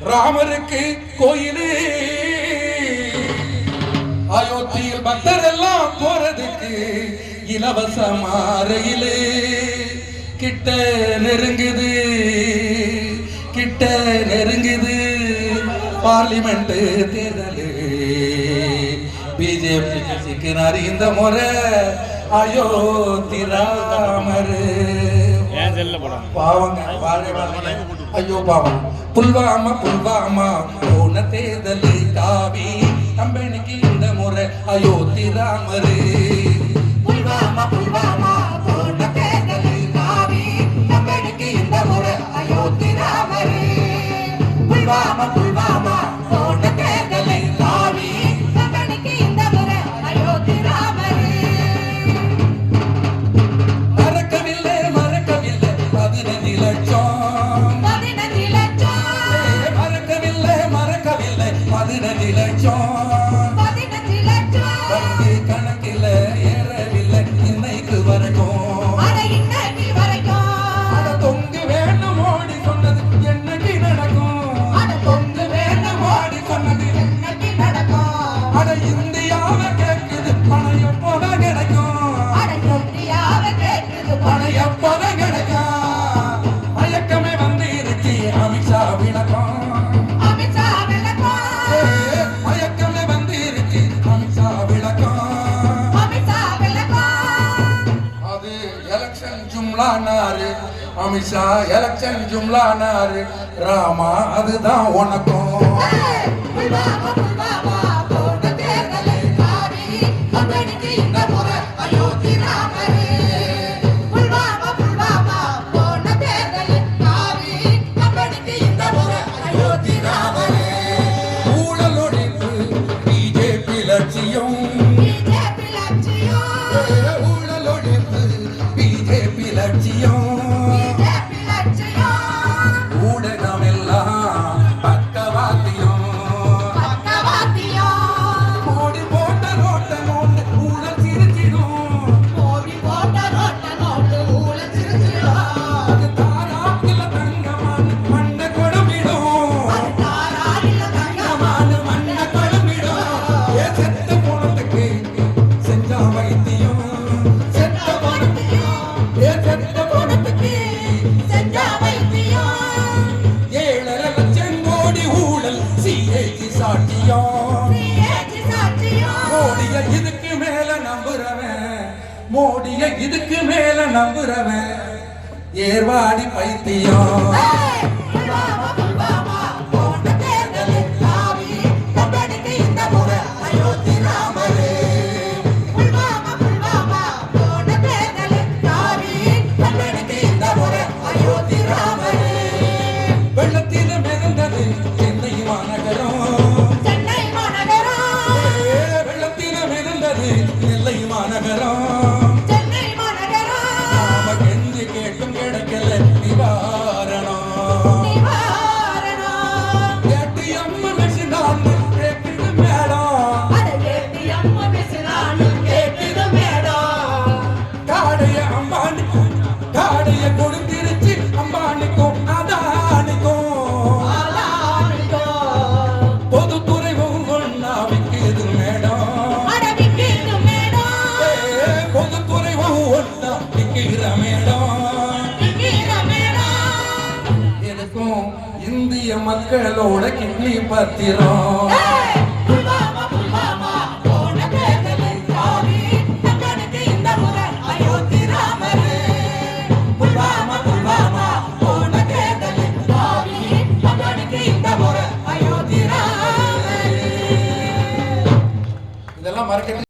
ராமருக்கு கோயிலு. அயோத்தியில் பக்தர் எல்லாம் போறதுக்கு இலவசமா ரயிலு. கிட்ட நெருங்குது கிட்ட நெருங்குது பார்லிமெண்ட் தேர்தல். பிஜேபி சிக்கிறார் இந்த முறை அயோத்தி ராமர். பாவங்க ஐயோ பாவம். புல்வாமா புல்வாமா போன தேர்தல் காவி கம்பெனிக்கு இந்த முறை அயோத்தி ராமரு. புல்வாமா புல்வாமா போன தேர்தல் காவி கம்பெனிக்கு இந்த முறை அயோத்தி ராமரு. புல்வாமா புல்வாமா போன தேர்தல் காவி கம்பெனிக்கு இந்த முறை அயோத்தி ராமரு. மறக்கவில்லை மறக்கவில்லை 15 லட்சம் 15 லட்சம். மறக்கவில்லை மறக்கவில்லை 15 லட்சம் 15 லட்சம். வங்கி கணக்கில் ஏறவில்லை இன்னைக்கு வரைக்கும். இன்னைக்கு வரைக்கும் அட தொங்கு வேணும் மோடி சொன்னது என்னைக்கு நடக்கும். அட தொங்கு வேணும் மோடி சொன்னது என்னைக்கு நடக்கும். அட இந்தியாவை கேட்குது பணம் எப்போதான் கிடைக்கும். அட இந்தியாவை கேட்குது பணம் எப்போதான் கிடைக்கும். மயக்கமே வந்து இருக்கு அமித்ஷா விளக்கம். அமித்ஷா விளக்கம். மயக்கமே வந்து இருக்கு அமித்ஷா விளக்கம். அமித்ஷா விளக்கம். அது எலெக்ஷன் ஜும்லானாரு அமித்ஷா எலெக்ஷன் ஜும்லானாரு. ராமா அதுதான் உனக்கும். புல்வாமா புல்வாமா போன தேர்தல் காவி கம்பெனிக்கு இந்த முறை அயோத்தி ராமரு. புல்வாமா புல்வாமா போன தேர்தல் காவி கம்பெனிக்கு இந்த முறை அயோத்தி ராமரு. ஊழலொழிப்பு பிஜேபி லட்சியம். பிஜேபி லட்சியம். ஊழலொழிப்பு பிஜேபி லட்சியம். பிஜேபி லட்சியம். ஊடகம் எல்லாம் பக்கவாத்தியம். பக்கவாத்தியம். மோடி போட்ட ரோட்ட நோட்டு ஊழல் சிரிச்சிடும். மோடி போட்ட ரோட்ட நோட்டு ஊழல் சிரிச்சிடும். அது தாராக்கில தங்கமான மண்ணை கொடுமிடும். அது தாராக்கில தங்கமான மண்ணை கொடுமிடும். ஏ செத்த போனதுக்கு செஞ்சா வைத்தியம். செத்த போனதுக்கு ஏ செத்த போனதுக்கு செஞ்சா வைத்தியம். 7.5 லட்சம் கோடி ஊழல் சிஏஜி சாட்சியம். சிஏஜி சாட்சியம். மோடிய இதுக்கு மேல நம்புறவன் மோடிய இதுக்கு மேல நம்புறவன் ஏர்வாடி பைத்தியம். புல்வாமா புல்வாமா போன தேர்தல் காவி கம்பெனிக்கு இந்த முறை அயோத்தி ராமரு. புல்வாமா புல்வாமா போன தேர்தல் காவி கம்பெனிக்கு இந்த முறை அயோத்தி ராமரு. வெள்ளத்தில் மிதந்தது சென்னை மாநகரம். சென்னை மாநகரம். வெள்ளத்தில் மிதந்தது நெல்லை மாநகரம். சென்னை மாநகரம். நாம கெஞ்சி கேட்டும் கிடைக்கல நிவாரணம். நிவாரணம். ஏடிஎம் மெஷினான் கேட்குது மேடம். அட ஏடிஎம் மெஷினான் கேட்குது மேடம். காடைய அம்பானிக்கும் காடைய கொடுத்திருச்சு அம்பானிக்கும் அதானிக்கும். பொதுத்துறை ஒவ்வொன்னா விற்கிது மேடம். அட விற்கிது மேடம். பொதுத்துறை ஒவ்வொன்னா விற்கிற மேடம். விற்கிற மேடம். எனக்கும் இந்திய மக்களோட கிட்னி பத்திரம். புல்வாமா புல்வாமா போன தேர்தல் காவி கம்பெனிக்கு இந்த முறை அயோத்தி ராமரு. புல்வாமா புல்வாமா போன தேர்தல் காவி கம்பெனிக்கு இந்த முறை அயோத்தி ராமரு. இதெல்லாம் மறக்க